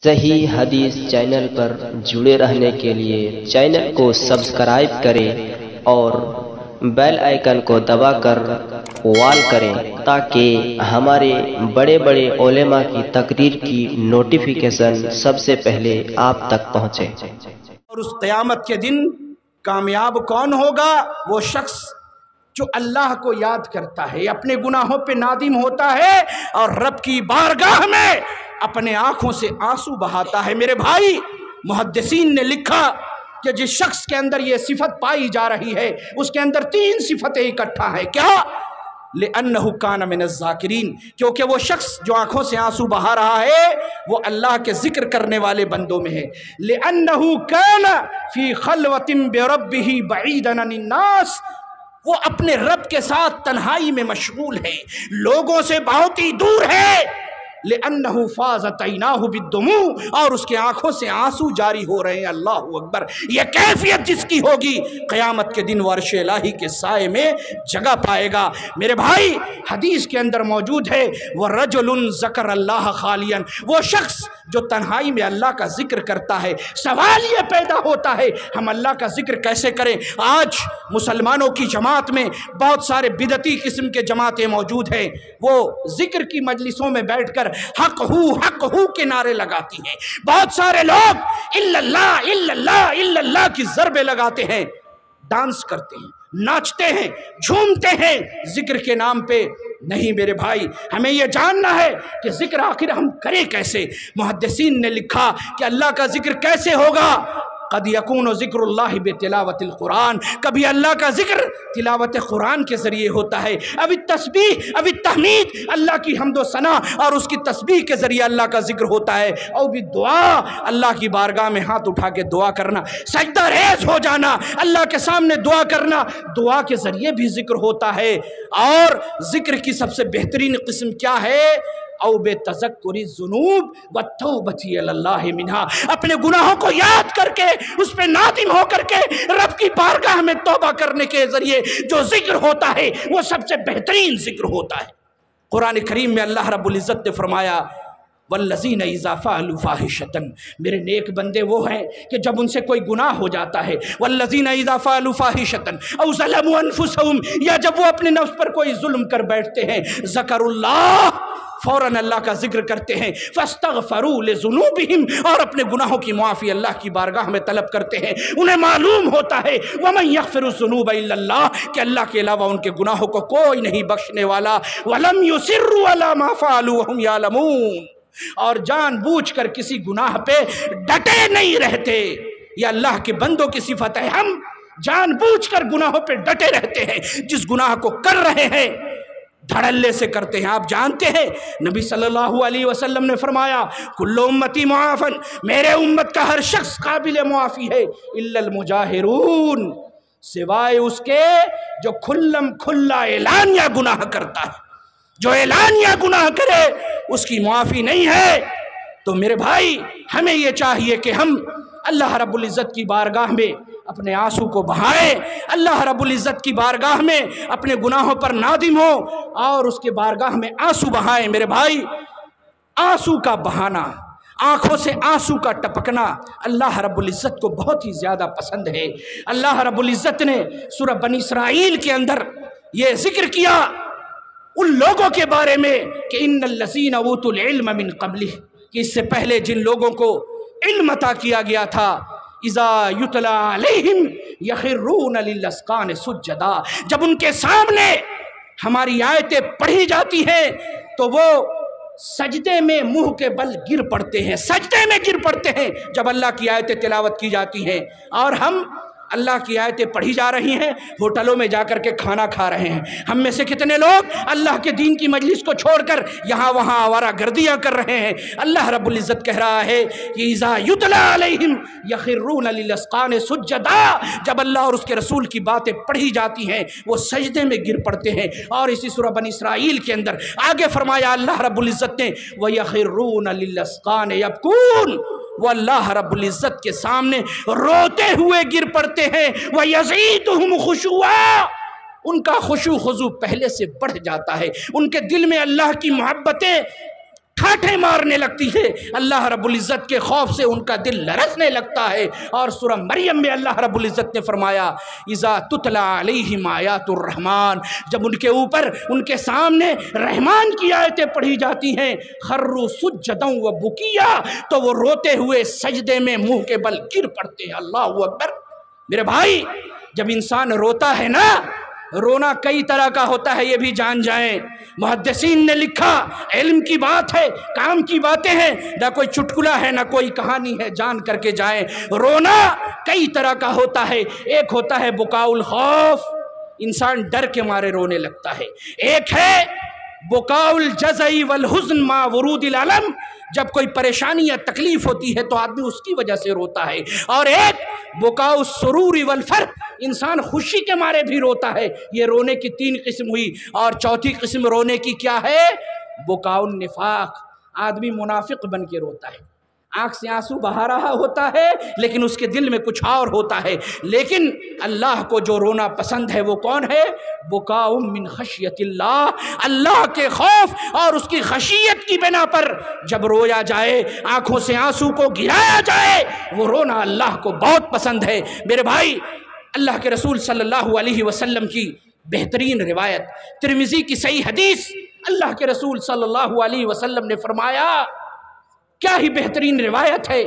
صحیح حدیث چینل پر جڑے رہنے کے لیے چینل کو سبسکرائب کریں اور بیل آئیکن کو دبا کر آل کریں تاکہ ہمارے بڑے بڑے علماء کی تقریر کی نوٹیفیکیشن سب سے پہلے آپ تک پہنچے۔ اور اس قیامت کے دن کامیاب کون ہوگا؟ وہ شخص جو اللہ کو یاد کرتا ہے، اپنے گناہوں پہ نادم ہوتا ہے اور رب کی بارگاہ میں اپنے آنکھوں سے آنسو بہاتا ہے۔ میرے بھائی، محدثین نے لکھا کہ جس شخص کے اندر یہ صفت پائی جا رہی ہے اس کے اندر تین صفتیں اکٹھا ہیں۔ کیا؟ لِأَنَّهُ كَانَ مِنَ الذَّاكِرِينَ، کیونکہ وہ شخص جو آنکھوں سے آنسو بہا رہا ہے وہ اللہ کے ذکر کرنے والے بندوں میں ہے۔ لِأَنَّهُ كَانَ فِي خَلْوَةٍ بِرَبِّهِ بَعِيدًا عَنِ النَّاسِ، وہ اپنے رب کے ساتھ تنہائی میں مشغول ہے، لوگوں سے بہت ہی دور ہے۔ لِأَنَّهُ فَاضَتْ عَيْنَاهُ بِالدُّمُوعِ، اور اس کے آنکھوں سے آنسو جاری ہو رہے ہیں۔ اللہ اکبر! یہ کیفیت جس کی ہوگی قیامت کے دن وہ عرش الہی کے سائے میں جگہ پائے گا۔ میرے بھائی، حدیث کے اندر موجود ہے وَرَجُلٌ ذَكَرَ اللَّهَ خَالِيًا، وہ شخص جو تنہائی میں اللہ کا ذکر کرتا ہے۔ سوال یہ پیدا ہوتا ہے ہم اللہ کا ذکر کیسے کریں؟ آج مسلمانوں کی جماعت میں بہت سارے بدعتی قسم کے جماعتیں موجود ہیں، وہ ذکر کی مجلسوں میں بیٹھ کر حق ہو کے نعرے لگاتی ہیں۔ بہت سارے لوگ الا اللہ الا اللہ الا اللہ کی ضربیں لگاتے ہیں، ڈانس کرتے ہیں، ناچتے ہیں، جھومتے ہیں ذکر کے نام پہ۔ نہیں میرے بھائی، ہمیں یہ جاننا ہے کہ ذکر آخر ہم کریں کیسے۔ محدثین نے لکھا کہ اللہ کا ذکر کیسے ہوگا؟ قد یکون ذکر اللہ بتلاوت القرآن، کبھی اللہ کا ذکر تلاوت قرآن کے ذریعے ہوتا ہے، اب التسبیح اب التحمید، اللہ کی حمد و ثنا اور اس کی تسبیح کے ذریعے اللہ کا ذکر ہوتا ہے، اور بھی دعا، اللہ کی بارگاہ میں ہاتھ اٹھا کے دعا کرنا، سجدہ ریز ہو جانا، اللہ کے سامنے دعا کرنا، دعا کے ذریعے بھی ذکر ہوتا ہے۔ اور ذکر کی سب سے بہترین قسم کیا ہے؟ او بے تذکر الذنوب والتوبۃ الی اللہ منہا، اپنے گناہوں کو یاد کر کے اس پہ نادم ہو کر کے رب کی بارگاہ میں توبہ کرنے کے ذریعے جو ذکر ہوتا ہے وہ سب سے بہترین ذکر ہوتا ہے۔ قرآن کریم میں اللہ رب العزت نے فرمایا والذین اذا فعلوا فاحشۃ، میرے نیک بندے وہ ہیں کہ جب ان سے کوئی گناہ ہو جاتا ہے، والذین اذا فعلوا فاحشۃ او ظلموا انفسهم، یا جب وہ اپنے نفس پر کوئی ظلم کر بیٹھتے ہیں، ذکر اللہ، فوراً اللہ کا ذکر کرتے ہیں، فاستغفروا لذنوبہم، اور اپنے گناہوں کی معافی اللہ کی بارگاہ میں طلب کرتے ہیں۔ انہیں معلوم ہوتا ہے ومن یغفر الذنوب الا اللہ، کہ اللہ کے علاوہ ان کے گناہوں کو کوئی نہیں بخشنے والا، ولم یصروا علی ما فعلوا وهم یعلمون، اور جان بوجھ کر کسی گناہ پہ ڈٹے نہیں رہتے۔ یہ اللہ کے بندوں کی صفت ہے، ہم جان بوجھ کر گناہوں پہ ڈٹے رہتے ہیں، جس گناہ کو کر رہے ہیں دھڑلے سے کرتے ہیں۔ آپ جانتے ہیں نبی صلی اللہ علیہ وسلم نے فرمایا کل امتی معافن، میرے امت کا ہر شخص قابل معافی ہے، الا المجاہرون، سوائے اس کے جو کھلم کھلا اعلانیہ گناہ کرتا ہے۔ جو اعلانیہ گناہ کرے اس کی معافی نہیں ہے۔ تو میرے بھائی، ہمیں یہ چاہیے کہ ہم اللہ رب العزت کی بارگاہ میں اپنے آنسو کو بہائیں، اللہ رب العزت کی بارگاہ میں اپنے گناہوں پر نادم ہو اور اس کے بارگاہ میں آنسو بہائیں۔ میرے بھائی، آنسو کا بہانا، آنکھوں سے آنسو کا ٹپکنا اللہ رب العزت کو بہت ہی زیادہ پسند ہے۔ اللہ رب العزت نے سورہ بنی اسرائیل کے اندر یہ ذکر کیا ان لوگوں کے بارے میں کہ ان الذین اوتوا العلم من قبلہ، کہ اس سے پہلے جن لوگوں کو علم عطا کیا گیا تھا، اذا یتلی علیہم یخرون للاذقان سجدا، جب ان کے سامنے ہماری آیتیں پڑھی جاتی ہیں تو وہ سجدے میں منہ کے بل گر پڑتے ہیں، سجدے میں گر پڑتے ہیں جب اللہ کی آیتیں تلاوت کی جاتی ہیں۔ اور ہم اللہ کی آیتیں پڑھی جا رہی ہیں، ہوٹلوں میں جا کر کے کھانا کھا رہے ہیں۔ ہم میں سے کتنے لوگ اللہ کے دین کی مجلس کو چھوڑ کر یہاں وہاں آوارہ گردیاں کر رہے ہیں۔ اللہ رب العزت کہہ رہا ہے کہ اذا یتلی علیہم یخرون للاذقان سجدا، جب اللہ اور اس کے رسول کی باتیں پڑھی جاتی ہیں وہ سجدے میں گر پڑتے ہیں۔ اور اسی سورہ بنی اسرائیل کے اندر آگے فرمایا اللہ رب العزت نے وَيَخِرُّونَ لِلْأَذْقَانِ يَبْكُونَ، وہ اللہ رب العزت کے سامنے روتے ہوئے گر پڑتے ہیں، وَيَزِيدُهُمْ خُشُوعًا، ان کا خشوع خضوع پہلے سے بڑھ جاتا ہے، ان کے دل میں اللہ کی محبتیں ٹھاٹھیں مارنے لگتی ہے، اللہ رب العزت کے خوف سے ان کا دل لرزنے لگتا ہے۔ اور سورہ مریم میں اللہ رب العزت نے فرمایا اذا تتلی علیہم آیات الرحمن، جب ان کے اوپر ان کے سامنے رحمان کی آیتیں پڑھی جاتی ہیں، خروا سجدا و بکیا، تو وہ روتے ہوئے سجدے میں منہ کے بل گر پڑتے ہیں۔ اللہ اکبر۔ میرے بھائی، جب انسان روتا ہے نا، رونا کئی طرح کا ہوتا ہے، یہ بھی جان جائیں۔ محدثین نے لکھا، علم کی بات ہے، کام کی باتیں ہیں، نہ کوئی چٹکلا ہے نہ کوئی کہانی ہے، جان کر کے جائیں۔ رونا کئی طرح کا ہوتا ہے، ایک ہوتا ہے بکاء الخوف، انسان ڈر کے مارے رونے لگتا ہے۔ ایک ہے بکاء الجزع والحزن مع ورود العلم، جب کوئی پریشانی یا تکلیف ہوتی ہے تو آدمی اس کی وجہ سے روتا ہے۔ اور ایک بکاء السرور والفرح، انسان خوشی کے مارے بھی روتا ہے۔ یہ رونے کی 3 قسم ہوئی، اور چوتھی قسم رونے کی کیا ہے؟ بکاء النفاق، آدمی منافق بن کے روتا ہے، آنکھ سے آنسو بہا رہا ہوتا ہے لیکن اس کے دل میں کچھ اور ہوتا ہے۔ لیکن اللہ کو جو رونا پسند ہے وہ کون ہے؟ بکاء من خشیت اللہ، اللہ کے خوف اور اس کی خشیت کی بنا پر جب رویا جائے، آنکھوں سے آنسو کو گرایا جائے، وہ رونا اللہ کو بہت پسند ہے۔ میرے بھائی، اللہ کے رسول صلی اللہ علیہ وسلم کی بہترین روایت، ترمذی کی صحیح حدیث، اللہ کے رسول صلی اللہ علیہ وسلم نے فرمایا، کیا ہی بہترین روایت ہے،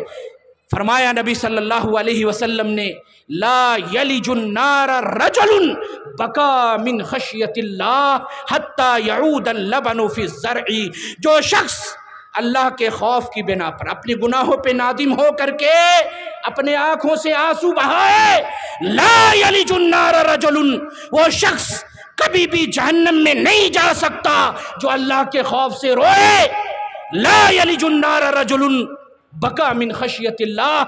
فرمایا نبی صلی اللہ علیہ وسلم نے، لا یلج النار رجل بکا من خشیت اللہ حتی یعود اللبن فی الزرع، جو شخص اللہ کے خوف کی بنا پر اپنے گناہوں پہ نادم ہو کر کے اپنے آنکھوں سے آنسو بہائے، لا یلج النار رجل، وہ شخص کبھی بھی جہنم میں نہیں جا سکتا جو اللہ کے خوف سے روئے۔ لا یلج النار رجل بکا من خشیت اللہ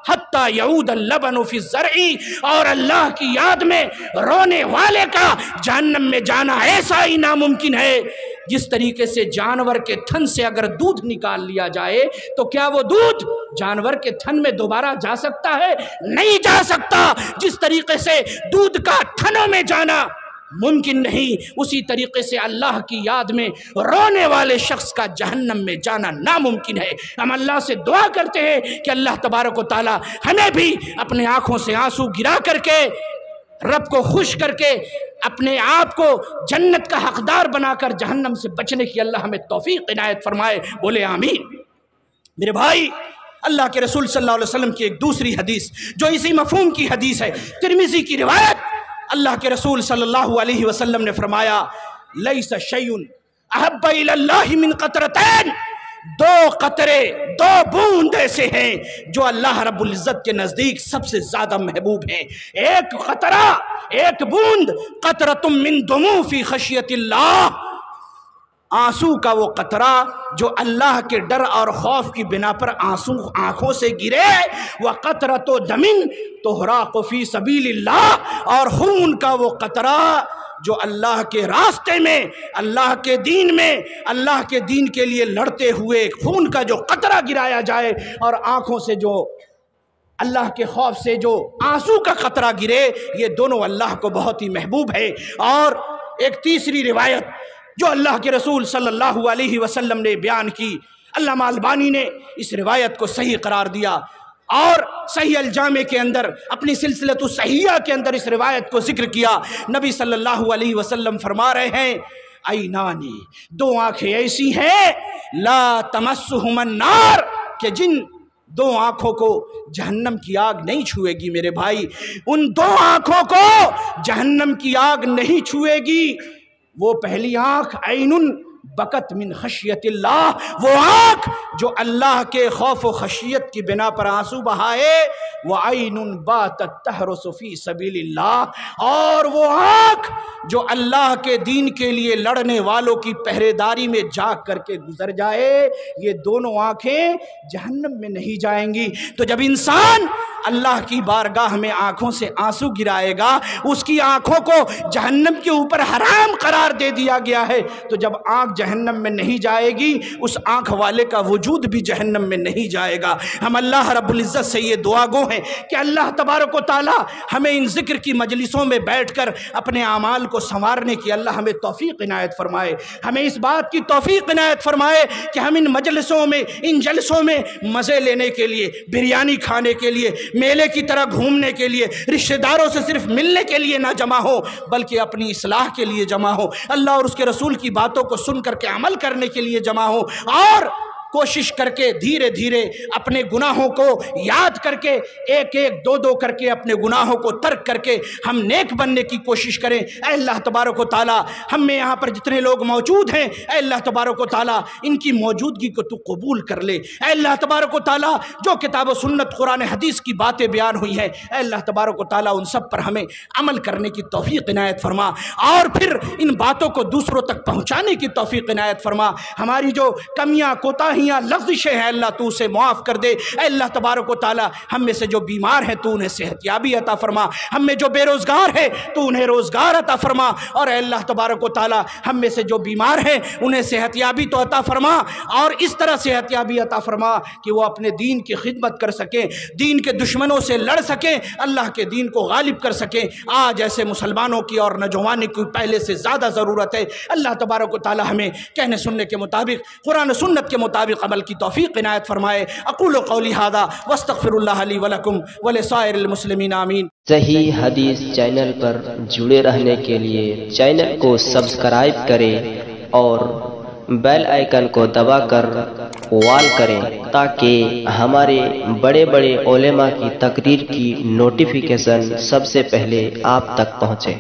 حتی یعود اللبن فی الزرع، اور اللہ کی یاد میں رونے والے کا جہنم میں جانا ایسا ہی ناممکن ہے جس طریقے سے جانور کے تھن سے اگر دودھ نکال لیا جائے تو کیا وہ دودھ جانور کے تھن میں دوبارہ جا سکتا ہے؟ نہیں جا سکتا۔ جس طریقے سے دودھ کا تھنوں میں جانا ممکن نہیں، اسی طریقے سے اللہ کی یاد میں رونے والے شخص کا جہنم میں جانا ناممکن ہے۔ ہم اللہ سے دعا کرتے ہیں کہ اللہ تبارک و تعالی ہمیں بھی اپنے آنکھوں سے آنسو گرا کر کے، رب کو خوش کر کے، اپنے آپ کو جنت کا حقدار بنا کر جہنم سے بچنے کی اللہ ہمیں توفیق عنایت فرمائے، بولے آمین۔ میرے بھائی، اللہ کے رسول صلی اللہ علیہ وسلم کی ایک دوسری حدیث جو اسی مفہوم کی حدیث ہے، ترمذی کی روایت، اللہ کے رسول صلی اللہ علیہ وسلم نے فرمایا، لیس شیء احب الی اللہ من قطرتین، 2 قطرے، 2 بوند ایسے ہیں جو اللہ رب العزت کے نزدیک سب سے زیادہ محبوب ہیں۔ ایک قطرہ، ایک بوند، قطرۃ من دموع فی خشیت اللہ، آنسو کا وہ قطرہ جو اللہ کے ڈر اور خوف کی بنا پر آنسو آنکھوں سے گرے، وقطرۃ دم تحراق فی سبیل اللہ، اور خون کا وہ قطرہ جو اللہ کے راستے میں، اللہ کے دین میں، اللہ کے دین کے لیے لڑتے ہوئے خون کا جو قطرہ گرایا جائے، اور آنکھوں سے جو اللہ کے خوف سے جو آنسو کا قطرہ گرے، یہ دونوں اللہ کو بہت ہی محبوب ہے۔ اور ایک تیسری روایت جو اللہ کے رسول صلی اللہ علیہ وسلم نے بیان کی، علامہ البانی نے اس روایت کو صحیح قرار دیا، اور صحیح الجامع کے اندر اپنی سلسلۃ الصحیحہ کے اندر اس روایت کو ذکر کیا۔ نبی صلی اللہ علیہ وسلم فرما رہے ہیں، عینانی، 2 آنکھیں ایسی ہیں، لا تمسہم النار، کہ جن 2 آنکھوں کو جہنم کی آگ نہیں چھوئے گی۔ میرے بھائی، ان 2 آنکھوں کو جہنم کی آگ نہیں چھوئے گی۔ وہ پہلی آنکھ عین بکت من خشیت اللہ، وہ آنکھ جو اللہ کے خوف و خشیت کی بنا پر آنسو بہائے، وہ عین باتت تحرس فی سبیل اللہ، اور وہ آنکھ جو اللہ کے دین کے لیے لڑنے والوں کی پہرے داری میں جاگ کر کے گزر جائے، یہ دونوں آنکھیں جہنم میں نہیں جائیں گی۔ تو جب انسان اللہ کی بارگاہ میں آنکھوں سے آنسو گرائے گا، اس کی آنکھوں کو جہنم کے اوپر حرام قرار دے دیا گیا ہے، تو جب آنکھ جہنم میں نہیں جائے گی اس آنکھ والے کا وجود بھی جہنم میں نہیں جائے گا۔ ہم اللہ رب العزت سے یہ دعا گو ہیں کہ اللہ تبارک و تعالی ہمیں ان ذکر کی مجلسوں میں بیٹھ کر اپنے اعمال کو سنوارنے کی اللہ ہمیں توفیق عنایت فرمائے، ہمیں اس بات کی توفیق عنایت فرمائے کہ ہم ان مجلسوں میں، ان جلسوں میں مزے لینے کے لیے، بریانی کھانے کے لیے، میلے کی طرح گھومنے کے لیے، رشتہ داروں سے صرف ملنے کے لیے نہ جمع ہو بلکہ اپنی اصلاح کے لیے جمع ہو، اللہ اور اس کے رسول کی باتوں کو سن کر کے عمل کرنے کے لیے جمع ہو، اور کوشش کر کے دھیرے دھیرے اپنے گناہوں کو یاد کر کے ایک ایک دو دو کر کے اپنے گناہوں کو ترک کر کے ہم نیک بننے کی کوشش کریں۔ اے اللہ تبارک و تعالی ہم میں یہاں پر جتنے لوگ موجود ہیں، اے اللہ تبارک و تعالی ان کی موجودگی کو تو قبول کر لے۔ اے اللہ تبارک و تعالی جو کتاب و سنت قرآن حدیث کی باتیں بیان ہوئی ہیں، اے اللہ تبارک و تعالی ان سب پر ہمیں عمل کرنے کی توفیق عنایت فرما، اور پھر ان باتوں کو دوسروں تک پہنچانے کی توفیق عنایت فرما۔ ہماری جو کمیاں، کوتاہیاں، لغزشیں ہیں اللہ تو اسے معاف کر دے۔ اے اللہ تبارک و تعالی ہم میں سے جو بیمار ہیں تو انہیں صحت یابی عطا فرما، ہم میں جو بے روزگار ہیں تو انہیں روزگار عطا فرما، اور اے اللہ تبارک و تعالی ہم میں سے جو بیمار ہیں انہیں صحت یابی تو عطا فرما، اور اس طرح صحت یابی عطا فرما کہ وہ اپنے دین کی خدمت کر سکیں، دین کے دشمنوں سے لڑ سکیں، اللہ کے دین کو غالب کر سکیں۔ آج ایسے مسلمانوں کی اور نوجوانوں کی پہلے سے زیادہ ضرورت ہے۔ اللہ تبارک و تعالی ہمیں کہنے سننے کے مطابق، قرآن و سنت کے مطابق عمل کی توفیق عنایت فرمائے۔ اقول قولی ھذا واستغفر اللہ لی ولکم ولسائر المسلمین آمین۔ صحیح حدیث چینل پر جڑے رہنے کے لیے چینل کو سبسکرائب کریں اور بیل آئیکن کو دبا کر وال کریں تاکہ ہمارے بڑے بڑے علماء کی تقریر کی نوٹیفیکیشن سب سے پہلے آپ تک پہنچے۔